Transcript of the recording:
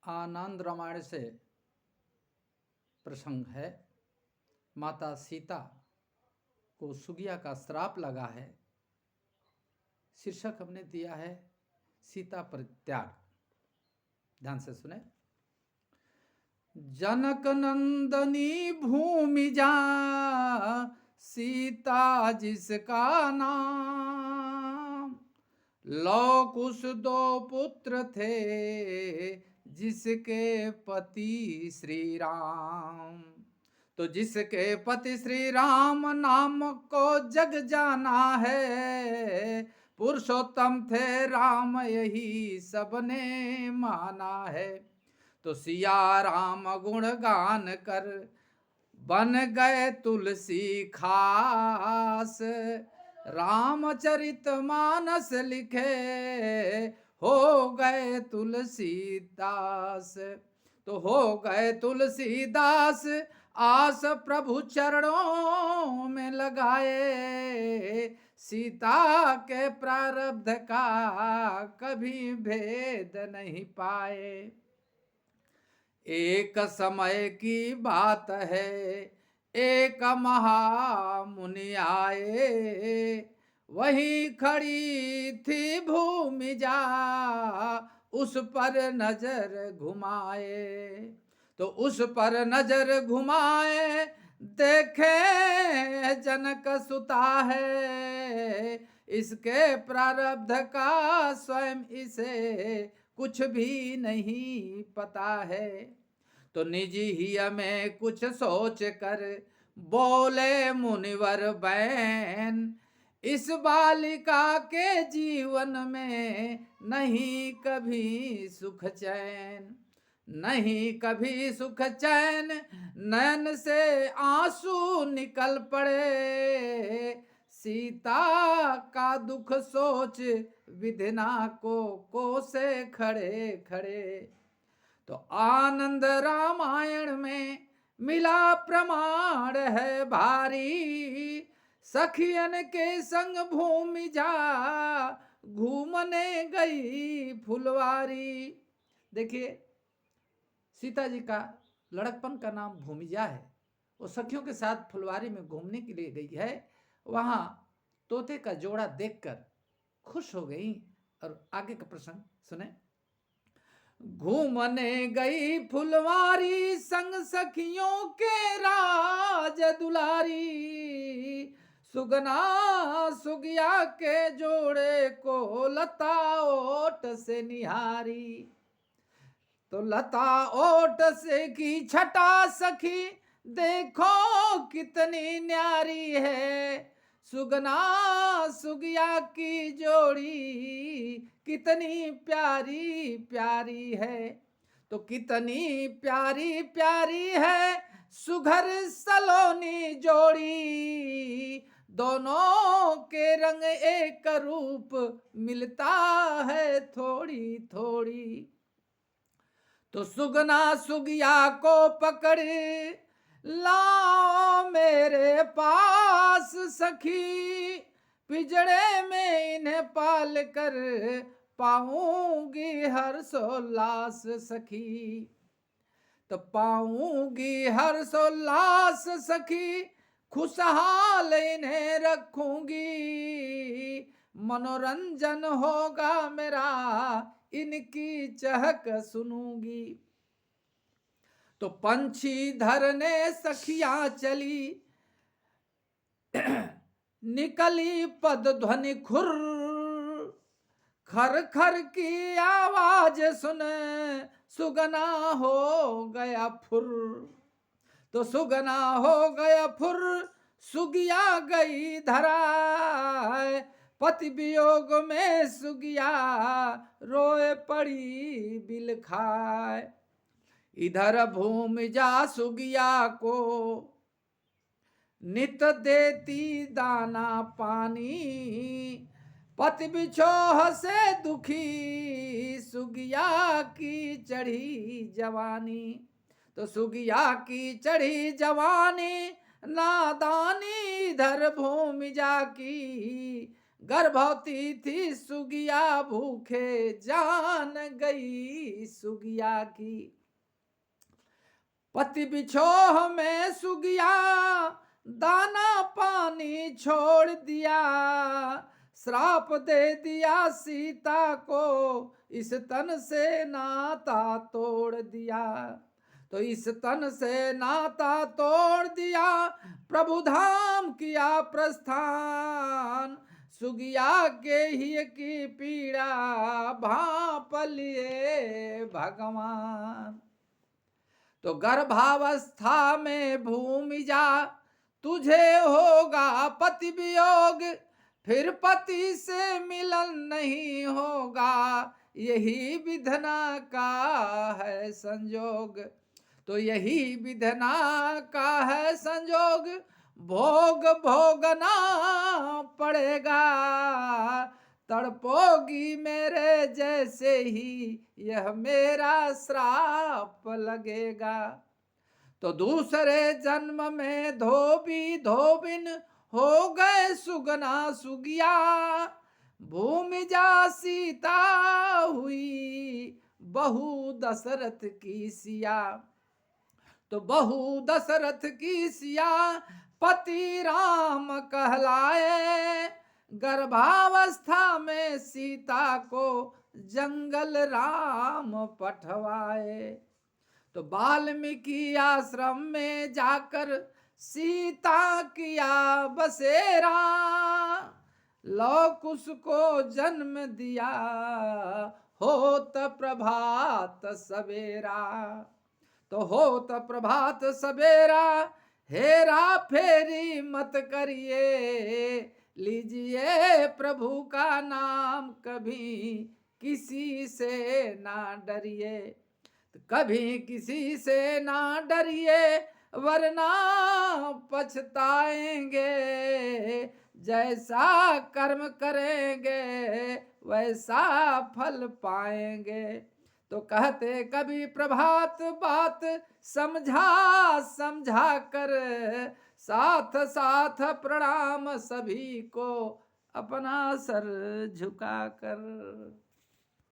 आनंद रामायण से प्रसंग है। माता सीता को सुगिया का श्राप लगा है। शीर्षक हमने दिया है सीता परित्याग। ध्यान से सुने। जनक नंदनी भूमि जा सीता जिसका नाम, लौ कुश दो पुत्र थे जिसके पति श्री राम। तो जिसके पति श्री राम नाम को जग जाना है, पुरुषोत्तम थे राम यही सबने माना है। तो सिया राम गुण गान कर बन गए तुलसी खास, रामचरित मानस लिखे हो गए तुलसीदास। तो हो गए तुलसीदास आस प्रभु चरणों में लगाए, सीता के प्रारब्ध का कभी भेद नहीं पाए। एक समय की बात है, एक महामुनि आए, वही खड़ी थी भूमि जा उस पर नजर घुमाए। तो उस पर नजर घुमाए देखे जनक सुता है, इसके प्रारब्ध का स्वयं इसे कुछ भी नहीं पता है। तो निजी ही में कुछ सोच कर बोले मुनिवर बैन, इस बालिका के जीवन में नहीं कभी सुख चैन, नहीं कभी सुख चैन। नैन से आंसू निकल पड़े, सीता का दुख सोच विधना को कोसे खड़े खड़े। तो आनंद रामायण में मिला प्रमाण है भारी, सखियन के संग भूमि जा घूमने गई फुलवारी। देखिए, सीता जी का लड़कपन का नाम भूमिजा है। वो सखियों के साथ फुलवारी में घूमने के लिए गई है। वहां तोते का जोड़ा देखकर खुश हो गई। और आगे का प्रसंग सुने। घूमने गई फुलवारी संग सखियों के राज दुलारी, सुगना सुगिया के जोड़े को लता ओट से निहारी। तो लता ओट से की छटा सखी देखो कितनी न्यारी है, सुगना सुगिया की जोड़ी कितनी प्यारी प्यारी है। तो कितनी प्यारी प्यारी है सुघर सलोनी जोड़ी, दोनों के रंग एक रूप मिलता है थोड़ी थोड़ी। तो सुगना सुगिया को पकड़ लाओ मेरे पास सखी, पिजड़े में इन्हें पाल कर पाऊंगी हर्षोल्लास सखी। तो पाऊंगी हर्षोल्लास सखी, खुशहाल इन्हें रखूंगी, मनोरंजन होगा मेरा इनकी चहक सुनूंगी। तो पंछी धरने सखियां चली, निकली पद ध्वनि खुर, खर खर की आवाज सुन सुगना हो गया फुर। तो सुगना हो गया फुर, सुगिया गई धराए, पति वियोग में सुगिया रोए पड़ी बिल खाए। इधर भूमि जा सुगिया को नित देती दाना पानी, पति बिछोह से दुखी सुगिया की चढ़ी जवानी। तो सुगिया की चढ़ी जवानी नादानी, इधर भूमि जा की गर्भवती थी सुगिया, भूखे जान गई सुगिया की। पति बिछोह में सुगिया, दाना पानी छोड़ दिया। श्राप दे दिया सीता को, इस तन से नाता तोड़ दिया। तो इस तन से नाता तोड़ दिया, प्रभु धाम किया प्रस्थान। सुगिया के ही की पीड़ा, भांप लिए भगवान। तो गर्भावस्था में भूमि जा, तुझे होगा पति वियोग। फिर पति से मिलन नहीं होगा, यही विधना का है संजोग। तो यही विधना का है संजोग, भोग भोगना पड़ेगा। तड़पोगी मेरे जैसे ही, यह मेरा श्राप लगेगा। तो दूसरे जन्म में धोबी धोबिन हो गए सुगना सुगिया। भूमि जा सीता हुई, बहू दशरथ की सिया। तो बहू दशरथ की सिया, पति राम कहलाए। गर्भावस्था में सीता को जंगल राम पठवाए। तो वाल्मीकि आश्रम में जाकर सीता किया बसेरा। लव कुश को जन्म दिया, होत प्रभात सवेरा। तो होत प्रभात सवेरा, हेरा फेरी मत करिए। लीजिए प्रभु का नाम, कभी किसी से ना डरिए। कभी किसी से ना डरिए, वरना पछताएंगे। जैसा कर्म करेंगे, वैसा फल पाएंगे। तो कहते कभी प्रभात बात, समझा समझा कर। साथ साथ प्रणाम सभी को, अपना सर झुका कर।